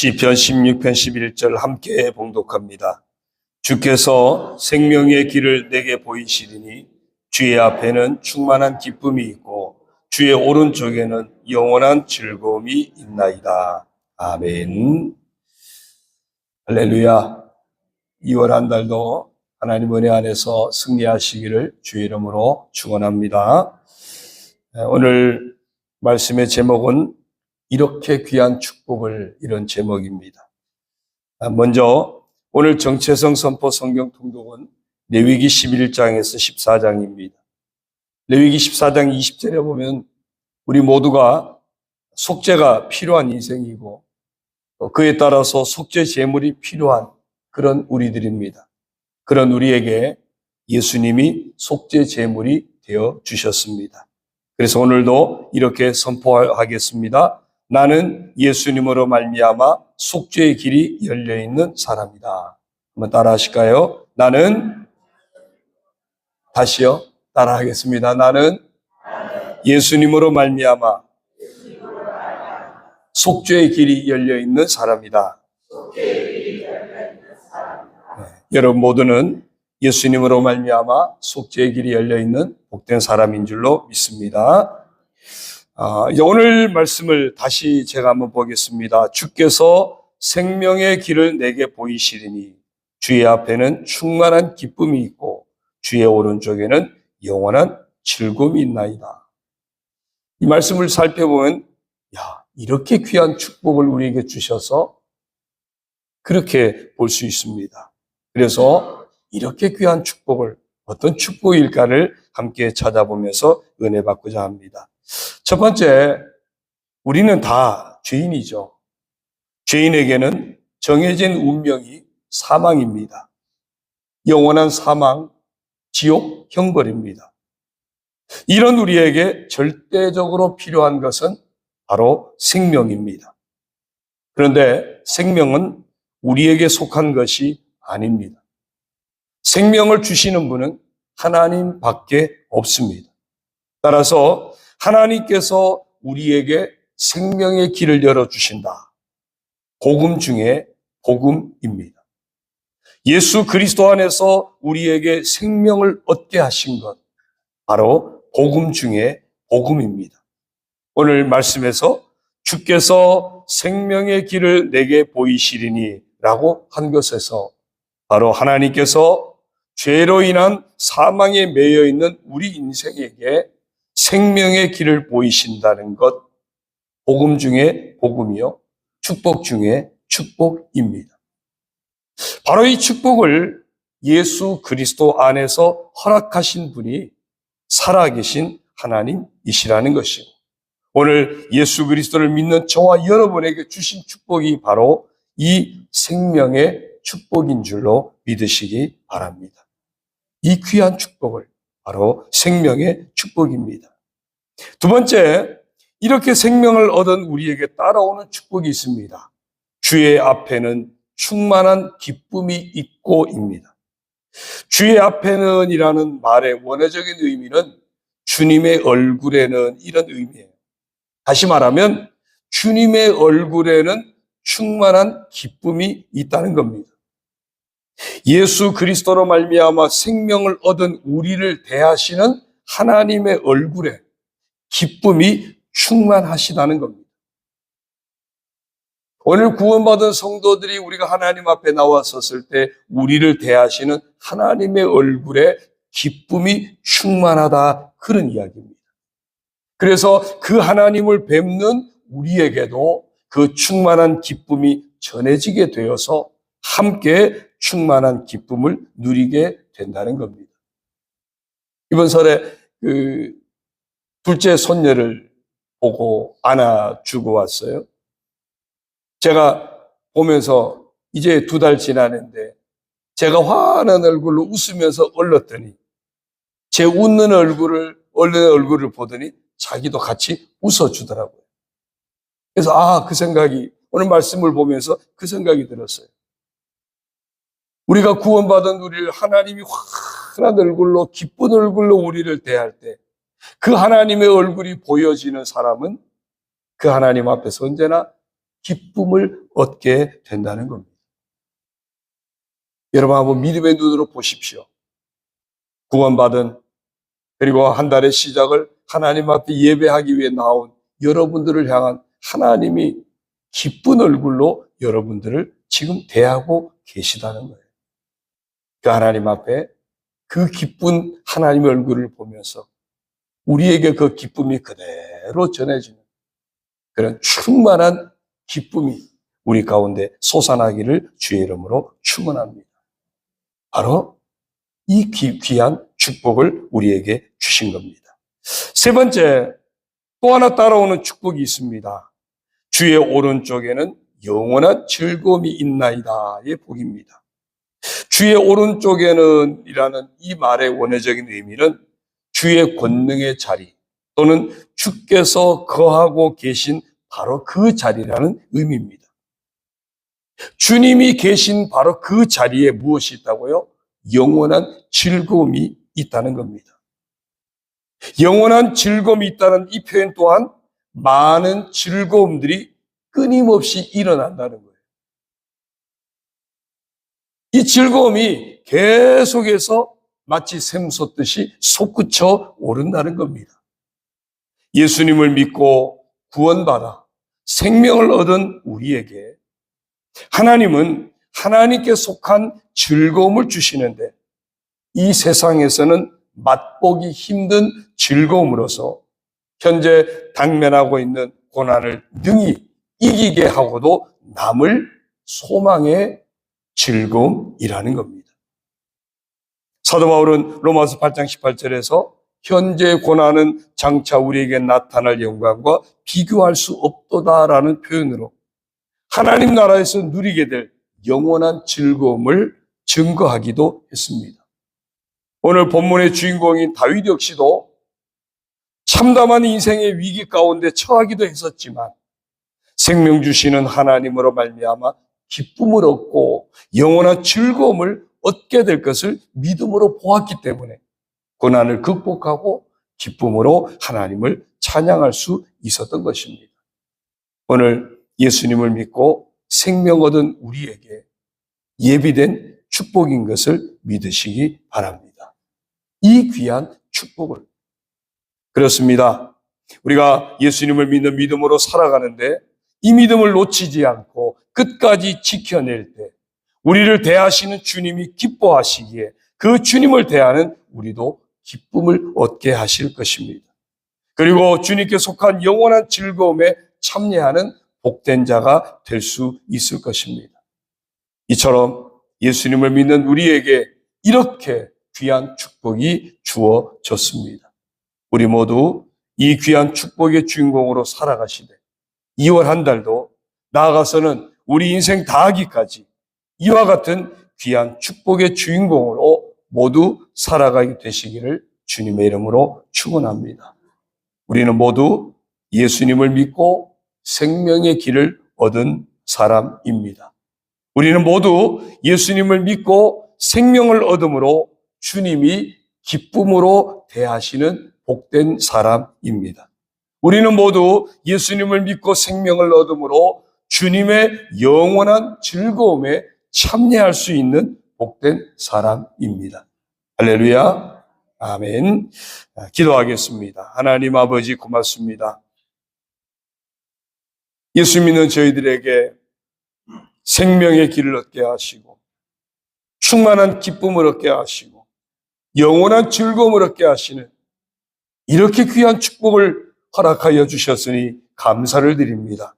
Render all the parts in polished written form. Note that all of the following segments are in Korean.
시편 16편 11절 함께 봉독합니다. 주께서 생명의 길을 내게 보이시리니 주의 앞에는 충만한 기쁨이 있고 주의 오른쪽에는 영원한 즐거움이 있나이다. 아멘. 할렐루야. 2월 한 달도 하나님 은혜 안에서 승리하시기를 주의 이름으로 축원합니다. 오늘 말씀의 제목은 이렇게 귀한 축복을, 이런 제목입니다. 먼저 오늘 정체성 선포 성경 통독은 레위기 11장에서 14장입니다. 레위기 14장 20절에 보면 우리 모두가 속죄가 필요한 인생이고 그에 따라서 속죄 제물이 필요한 그런 우리들입니다. 그런 우리에게 예수님이 속죄 제물이 되어 주셨습니다. 그래서 오늘도 이렇게 선포하겠습니다. 나는 예수님으로 말미암아 속죄의 길이 열려있는 사람이다. 한번 따라하실까요? 나는, 다시요, 따라하겠습니다. 나는 예수님으로 말미암아 속죄의 길이 열려있는 사람이다. 여러분 모두는 예수님으로 말미암아 속죄의 길이 열려있는 복된 사람인 줄로 믿습니다. 이제 오늘 말씀을 다시 제가 한번 보겠습니다. 주께서 생명의 길을 내게 보이시리니 주의 앞에는 충만한 기쁨이 있고 주의 오른쪽에는 영원한 즐거움이 있나이다. 이 말씀을 살펴보면 이렇게 귀한 축복을 우리에게 주셔서 그렇게 볼 수 있습니다. 그래서 이렇게 귀한 축복을, 어떤 축복일까를 함께 찾아보면서 은혜 받고자 합니다. 첫 번째, 우리는 다 죄인이죠. 죄인에게는 정해진 운명이 사망입니다. 영원한 사망, 지옥, 형벌입니다. 이런 우리에게 절대적으로 필요한 것은 바로 생명입니다. 그런데 생명은 우리에게 속한 것이 아닙니다. 생명을 주시는 분은 하나님밖에 없습니다. 따라서 하나님께서 우리에게 생명의 길을 열어주신다. 복음 중에 복음입니다. 예수 그리스도 안에서 우리에게 생명을 얻게 하신 것, 바로 복음 중에 복음입니다. 오늘 말씀에서 주께서 생명의 길을 내게 보이시리니 라고 한 것에서 바로 하나님께서 죄로 인한 사망에 매여 있는 우리 인생에게 생명의 길을 보이신다는 것, 복음 중에 복음이요, 축복 중에 축복입니다. 바로 이 축복을 예수 그리스도 안에서 허락하신 분이 살아계신 하나님이시라는 것이고, 오늘 예수 그리스도를 믿는 저와 여러분에게 주신 축복이 바로 이 생명의 축복인 줄로 믿으시기 바랍니다. 이 귀한 축복을, 바로 생명의 축복입니다. 두 번째, 이렇게 생명을 얻은 우리에게 따라오는 축복이 있습니다. 주의 앞에는 충만한 기쁨이 있고입니다. 주의 앞에는 이라는 말의 원어적인 의미는 주님의 얼굴에는, 이런 의미예요. 다시 말하면 주님의 얼굴에는 충만한 기쁨이 있다는 겁니다. 예수 그리스도로 말미암아 생명을 얻은 우리를 대하시는 하나님의 얼굴에 기쁨이 충만하시다는 겁니다. 오늘 구원받은 성도들이 우리가 하나님 앞에 나왔었을 때 우리를 대하시는 하나님의 얼굴에 기쁨이 충만하다, 그런 이야기입니다. 그래서 그 하나님을 뵙는 우리에게도 그 충만한 기쁨이 전해지게 되어서 함께 충만한 기쁨을 누리게 된다는 겁니다. 이번 설에 둘째 손녀를 보고 안아주고 왔어요. 제가 보면서 이제 2달 지났는데 제가 환한 얼굴로 웃으면서 얼렀더니 제 웃는 얼굴을 보더니 자기도 같이 웃어주더라고요. 그래서 그 생각이, 오늘 말씀을 보면서 그 생각이 들었어요. 우리가 구원받은 우리를 하나님이 환한 얼굴로, 기쁜 얼굴로 우리를 대할 때 그 하나님의 얼굴이 보여지는 사람은 그 하나님 앞에서 언제나 기쁨을 얻게 된다는 겁니다. 여러분 한번 믿음의 눈으로 보십시오. 구원받은, 그리고 한 달의 시작을 하나님 앞에 예배하기 위해 나온 여러분들을 향한 하나님이 기쁜 얼굴로 여러분들을 지금 대하고 계시다는 거예요. 그 하나님 앞에 그 기쁜 하나님의 얼굴을 보면서 우리에게 그 기쁨이 그대로 전해지는 그런 충만한 기쁨이 우리 가운데 솟아나기를 주의 이름으로 축원합니다. 바로 이 귀한 축복을 우리에게 주신 겁니다. 세 번째, 또 하나 따라오는 축복이 있습니다. 주의 오른쪽에는 영원한 즐거움이 있나이다의 복입니다. 주의 오른쪽에는 이라는 이 말의 원어적인 의미는 주의 권능의 자리 또는 주께서 거하고 계신 바로 그 자리라는 의미입니다. 주님이 계신 바로 그 자리에 무엇이 있다고요? 영원한 즐거움이 있다는 겁니다. 영원한 즐거움이 있다는 이 표현 또한 많은 즐거움들이 끊임없이 일어난다는 거예요. 이 즐거움이 계속해서 마치 샘솟듯이 솟구쳐 오른다는 겁니다. 예수님을 믿고 구원받아 생명을 얻은 우리에게 하나님은 하나님께 속한 즐거움을 주시는데 이 세상에서는 맛보기 힘든 즐거움으로서 현재 당면하고 있는 고난을 능히 이기게 하고도 남을 소망의 즐거움이라는 겁니다. 사도 바울은 로마서 8장 18절에서 현재 고난은 장차 우리에게 나타날 영광과 비교할 수 없도다라는 표현으로 하나님 나라에서 누리게 될 영원한 즐거움을 증거하기도 했습니다. 오늘 본문의 주인공인 다윗 역시도 참담한 인생의 위기 가운데 처하기도 했었지만 생명 주시는 하나님으로 말미암아 기쁨을 얻고 영원한 즐거움을 얻게 될 것을 믿음으로 보았기 때문에 고난을 극복하고 기쁨으로 하나님을 찬양할 수 있었던 것입니다. 오늘 예수님을 믿고 생명 얻은 우리에게 예비된 축복인 것을 믿으시기 바랍니다. 이 귀한 축복을. 그렇습니다. 우리가 예수님을 믿는 믿음으로 살아가는데 이 믿음을 놓치지 않고 끝까지 지켜낼 때 우리를 대하시는 주님이 기뻐하시기에 그 주님을 대하는 우리도 기쁨을 얻게 하실 것입니다. 그리고 주님께 속한 영원한 즐거움에 참여하는 복된 자가 될 수 있을 것입니다. 이처럼 예수님을 믿는 우리에게 이렇게 귀한 축복이 주어졌습니다. 우리 모두 이 귀한 축복의 주인공으로 살아가시되 2월 한 달도 나아가서는 우리 인생 다하기까지 이와 같은 귀한 축복의 주인공으로 모두 살아가게 되시기를 주님의 이름으로 축원합니다. 우리는 모두 예수님을 믿고 생명의 길을 얻은 사람입니다. 우리는 모두 예수님을 믿고 생명을 얻음으로 주님이 기쁨으로 대하시는 복된 사람입니다. 우리는 모두 예수님을 믿고 생명을 얻음으로 주님의 영원한 즐거움에 참여할 수 있는 복된 사람입니다. 할렐루야. 아멘. 기도하겠습니다. 하나님 아버지 고맙습니다. 예수 믿는 저희들에게 생명의 길을 얻게 하시고 충만한 기쁨을 얻게 하시고 영원한 즐거움을 얻게 하시는 이렇게 귀한 축복을 허락하여 주셨으니 감사를 드립니다.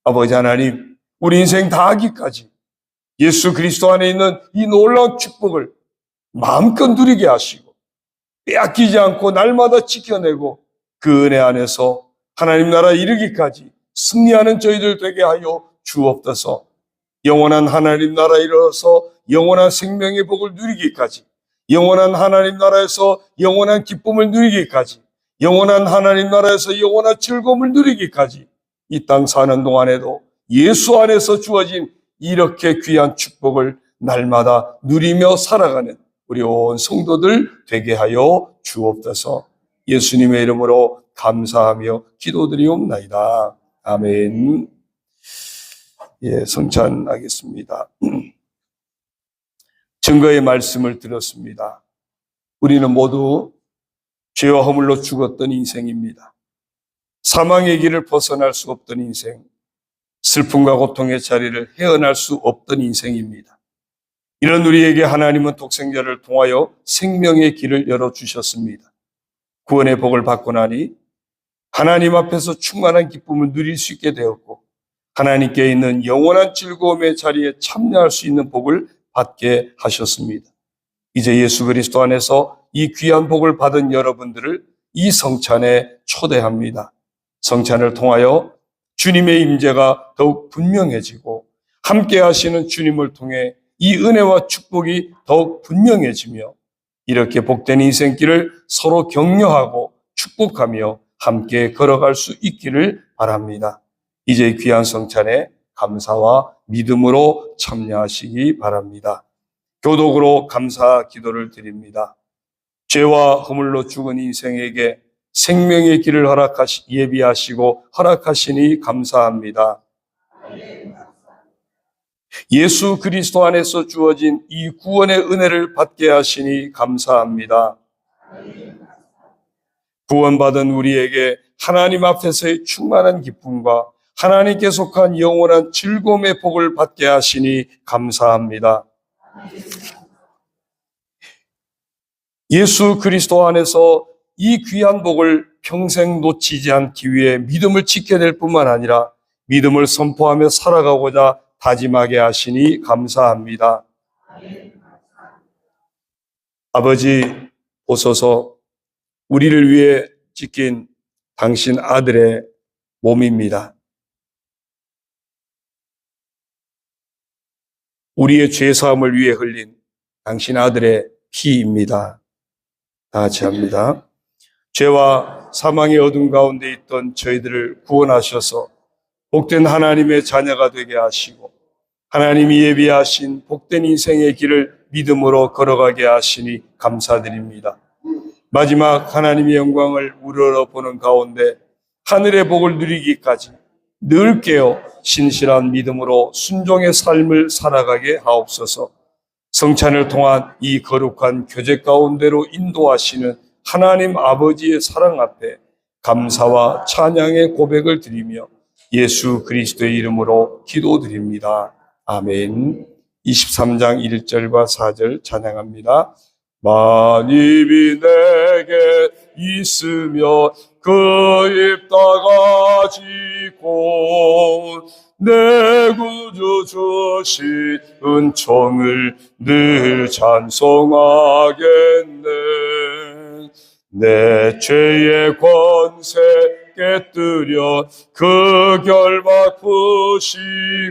아버지 하나님, 우리 인생 다하기까지 예수 그리스도 안에 있는 이 놀라운 축복을 마음껏 누리게 하시고 빼앗기지 않고 날마다 지켜내고 그 은혜 안에서 하나님 나라에 이르기까지 승리하는 저희들 되게 하여 주옵소서. 영원한 하나님 나라에 이르러서 영원한 생명의 복을 누리기까지, 영원한 하나님 나라에서 영원한 기쁨을 누리기까지, 영원한 하나님 나라에서 영원한 즐거움을 누리기까지 이 땅 사는 동안에도 예수 안에서 주어진 이렇게 귀한 축복을 날마다 누리며 살아가는 우리 온 성도들 되게 하여 주옵소서. 예수님의 이름으로 감사하며 기도드리옵나이다. 아멘. 성찬하겠습니다. 증거의 말씀을 들었습니다. 우리는 모두 죄와 허물로 죽었던 인생입니다. 사망의 길을 벗어날 수 없던 인생, 슬픔과 고통의 자리를 헤어날 수 없던 인생입니다. 이런 우리에게 하나님은 독생자를 통하여 생명의 길을 열어주셨습니다. 구원의 복을 받고 나니 하나님 앞에서 충만한 기쁨을 누릴 수 있게 되었고, 하나님께 있는 영원한 즐거움의 자리에 참여할 수 있는 복을 받게 하셨습니다. 이제 예수 그리스도 안에서 이 귀한 복을 받은 여러분들을 이 성찬에 초대합니다. 성찬을 통하여 주님의 임재가 더욱 분명해지고, 함께 하시는 주님을 통해 이 은혜와 축복이 더욱 분명해지며, 이렇게 복된 인생길을 서로 격려하고 축복하며 함께 걸어갈 수 있기를 바랍니다. 이제 귀한 성찬에 감사와 믿음으로 참여하시기 바랍니다. 교독으로 감사 기도를 드립니다. 죄와 허물로 죽은 인생에게 생명의 길을 예비하시고 허락하시니 감사합니다. 예수 그리스도 안에서 주어진 이 구원의 은혜를 받게 하시니 감사합니다. 구원받은 우리에게 하나님 앞에서의 충만한 기쁨과 하나님께 속한 영원한 즐거움의 복을 받게 하시니 감사합니다. 예수 그리스도 안에서 이 귀한 복을 평생 놓치지 않기 위해 믿음을 지켜야 될 뿐만 아니라 믿음을 선포하며 살아가고자 다짐하게 하시니 감사합니다. 아버지, 보소서 우리를 위해 지킨 당신 아들의 몸입니다. 우리의 죄사함을 위해 흘린 당신 아들의 피입니다. 다 같이 합니다. 죄와 사망의 어둠 가운데 있던 저희들을 구원하셔서 복된 하나님의 자녀가 되게 하시고, 하나님이 예비하신 복된 인생의 길을 믿음으로 걸어가게 하시니 감사드립니다. 마지막 하나님의 영광을 우러러보는 가운데 하늘의 복을 누리기까지 늘 깨어 신실한 믿음으로 순종의 삶을 살아가게 하옵소서. 성찬을 통한 이 거룩한 교제 가운데로 인도하시는 하나님 아버지의 사랑 앞에 감사와 찬양의 고백을 드리며 예수 그리스도의 이름으로 기도드립니다. 아멘. 23장 1절과 4절 찬양합니다. 만입이 내게 있으며 그 입 다가지고 내 구주 주신 은총을 늘 찬송하겠네. 내 죄의 권세 깨뜨려 그 결박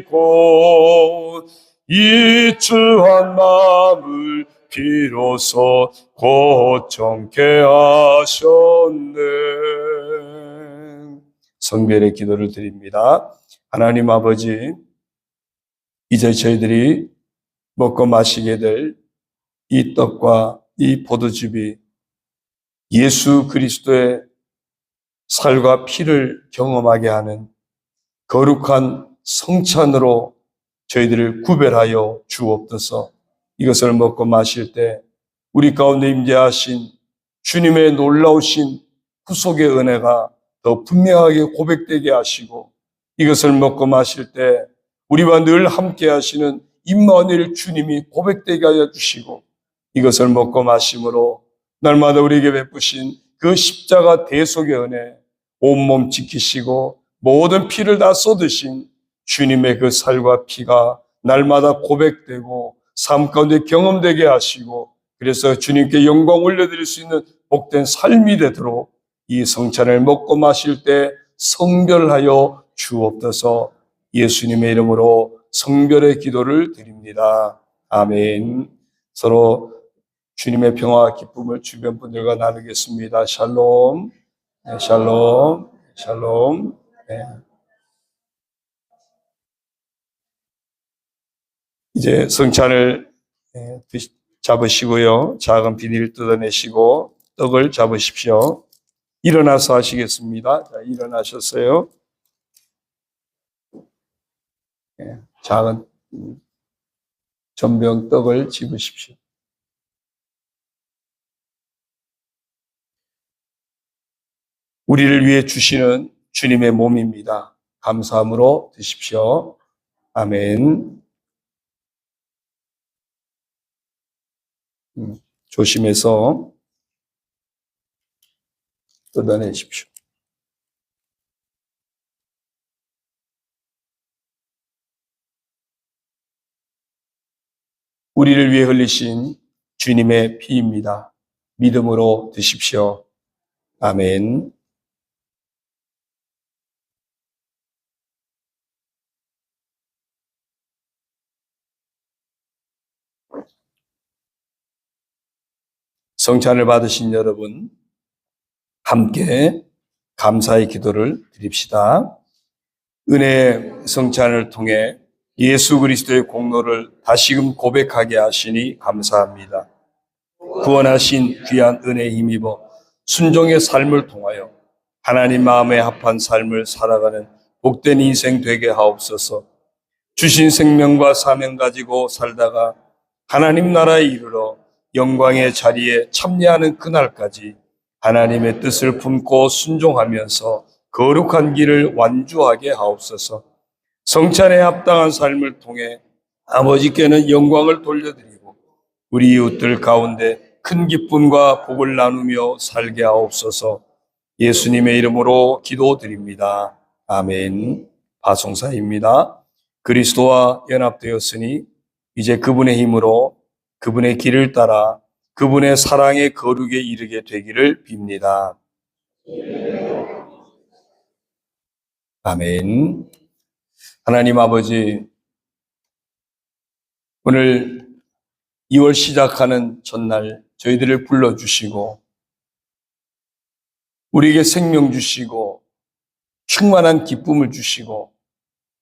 푸시고 이추한 마음을 비로소 고정케 하셨네. 성별의 기도를 드립니다. 하나님 아버지, 이제 저희들이 먹고 마시게 될 이 떡과 이 포도즙이 예수 그리스도의 살과 피를 경험하게 하는 거룩한 성찬으로 저희들을 구별하여 주옵소서. 이것을 먹고 마실 때 우리 가운데 임재하신 주님의 놀라우신 구속의 은혜가 더 분명하게 고백되게 하시고, 이것을 먹고 마실 때 우리와 늘 함께 하시는 임마누엘 주님이 고백되게 하여 주시고, 이것을 먹고 마심으로 날마다 우리에게 베푸신 그 십자가 대속의 은혜, 온몸 지키시고 모든 피를 다 쏟으신 주님의 그 살과 피가 날마다 고백되고 삶 가운데 경험되게 하시고, 그래서 주님께 영광 올려드릴 수 있는 복된 삶이 되도록 이 성찬을 먹고 마실 때 성별하여 주옵소서. 예수님의 이름으로 성별의 기도를 드립니다. 아멘. 서로 주님의 평화와 기쁨을 주변 분들과 나누겠습니다. 샬롬, 네, 샬롬, 샬롬. 네. 이제 성찬을 잡으시고요. 작은 비닐을 뜯어내시고 떡을 잡으십시오. 일어나서 하시겠습니다. 자, 일어나셨어요. 작은 전병떡을 집으십시오. 우리를 위해 주시는 주님의 몸입니다. 감사함으로 드십시오. 아멘. 조심해서 뜯어내십시오. 우리를 위해 흘리신 주님의 피입니다. 믿음으로 드십시오. 아멘. 성찬을 받으신 여러분, 함께 감사의 기도를 드립시다. 은혜의 성찬을 통해 예수 그리스도의 공로를 다시금 고백하게 하시니 감사합니다. 구원하신 귀한 은혜에 힘입어 순종의 삶을 통하여 하나님 마음에 합한 삶을 살아가는 복된 인생 되게 하옵소서. 주신 생명과 사명 가지고 살다가 하나님 나라에 이르러 영광의 자리에 참여하는 그날까지 하나님의 뜻을 품고 순종하면서 거룩한 길을 완주하게 하옵소서. 성찬에 합당한 삶을 통해 아버지께는 영광을 돌려드리고 우리 이웃들 가운데 큰 기쁨과 복을 나누며 살게 하옵소서. 예수님의 이름으로 기도드립니다. 아멘. 파송사입니다. 그리스도와 연합되었으니 이제 그분의 힘으로 그분의 길을 따라 그분의 사랑의 거룩에 이르게 되기를 빕니다. 아멘. 하나님 아버지, 오늘 2월 시작하는 전날 저희들을 불러주시고 우리에게 생명 주시고 충만한 기쁨을 주시고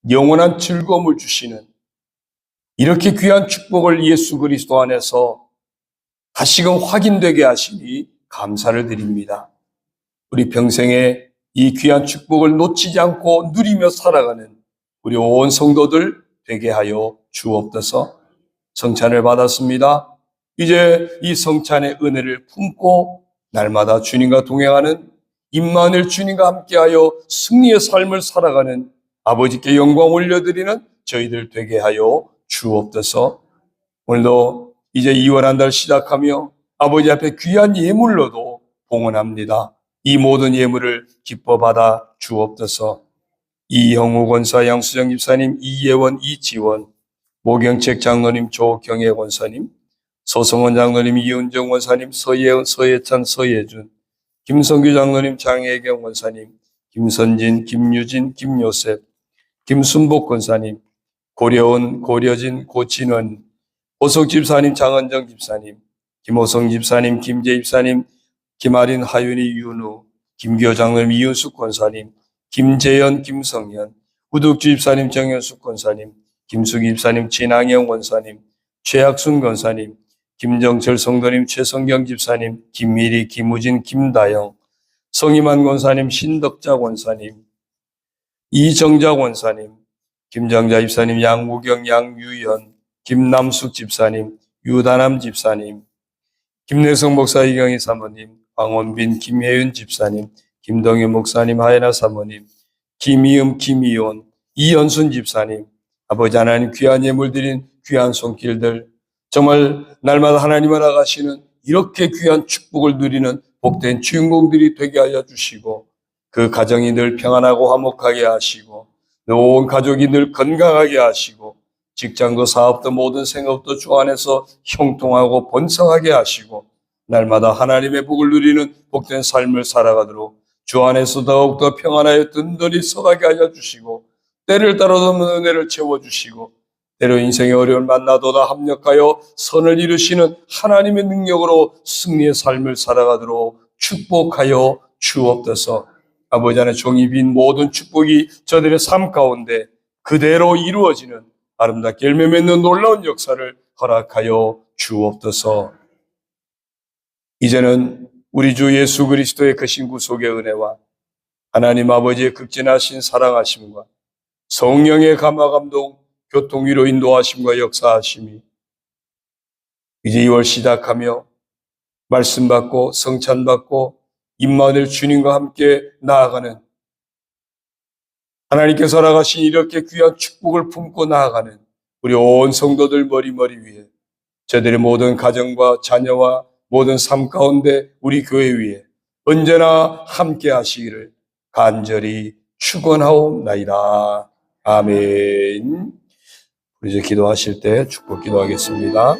영원한 즐거움을 주시는 이렇게 귀한 축복을 예수 그리스도 안에서 다시금 확인되게 하시니 감사를 드립니다. 우리 평생에 이 귀한 축복을 놓치지 않고 누리며 살아가는 우리 온 성도들 되게 하여 주옵소서. 성찬을 받았습니다. 이제 이 성찬의 은혜를 품고 날마다 주님과 동행하는 임마누엘 주님과 함께하여 승리의 삶을 살아가는 아버지께 영광 올려드리는 저희들 되게 하여 주옵소서. 오늘도 이제 2월 한 달 시작하며 아버지 앞에 귀한 예물로도 봉헌합니다. 이 모든 예물을 기뻐 받아 주옵소서. 이형우 권사, 양수정 집사님, 이예원, 이지원, 모경책 장로님, 조경혜 권사님, 서성원 장로님, 이은정 권사님, 서예은, 서예찬, 서예준, 김성규 장로님, 장혜경 권사님, 김선진, 김유진, 김요셉, 김순복 권사님, 고려은, 고려진, 고진원, 호석 집사님, 장은정 집사님, 김호성 집사님, 김재 집사님, 김아린, 하윤희, 윤우, 김교 장로님, 이윤숙 권사님, 김재현, 김성현, 우득주 집사님, 정현숙 권사님, 김수기 집사님, 진항영 권사님, 최학순 권사님, 김정철 성도님, 최성경 집사님, 김미리, 김우진, 김다영, 성임한 권사님, 신덕자 권사님, 이정자 권사님, 김정자 집사님, 양무경, 양유연, 김남숙 집사님, 유다남 집사님, 김내성 목사, 이경희 사모님, 황원빈, 김혜윤 집사님, 김동현 목사님, 하예나 사모님, 김이음, 김이온, 이연순 집사님, 아버지 하나님 귀한 예물 드린 귀한 손길들, 정말 날마다 하나님을 나가시는 이렇게 귀한 축복을 누리는 복된 주인공들이 되게 하여 주시고 그 가정이 늘 평안하고 화목하게 하시고 온 가족이 늘 건강하게 하시고 직장도 사업도 모든 생업도 주 안에서 형통하고 번성하게 하시고 날마다 하나님의 복을 누리는 복된 삶을 살아가도록 주 안에서 더욱더 평안하여 든든히 서가게 하여 주시고 때를 따라 없는 은혜를 채워주시고 때로 인생의 어려움을 만나도다 합력하여 선을 이루시는 하나님의 능력으로 승리의 삶을 살아가도록 축복하여 주옵소서. 아버지 안에 종이 빈 모든 축복이 저들의 삶 가운데 그대로 이루어지는 아름답게 열매 맺는 놀라운 역사를 허락하여 주옵소서. 이제는 우리 주 예수 그리스도의 크신 구속의 은혜와 하나님 아버지의 극진하신 사랑하심과 성령의 감화 감동 교통위로 인도하심과 역사하심이 이제 2월 시작하며 말씀 받고 성찬 받고 임마누엘 주님과 함께 나아가는, 하나님께서 허락하신 이렇게 귀한 축복을 품고 나아가는 우리 온 성도들 머리머리 위에, 저들의 모든 가정과 자녀와 모든 삶 가운데 우리 교회 위에 언제나 함께 하시기를 간절히 축원하옵나이다. 아멘. 우리 이제 기도하실 때 축복 기도하겠습니다.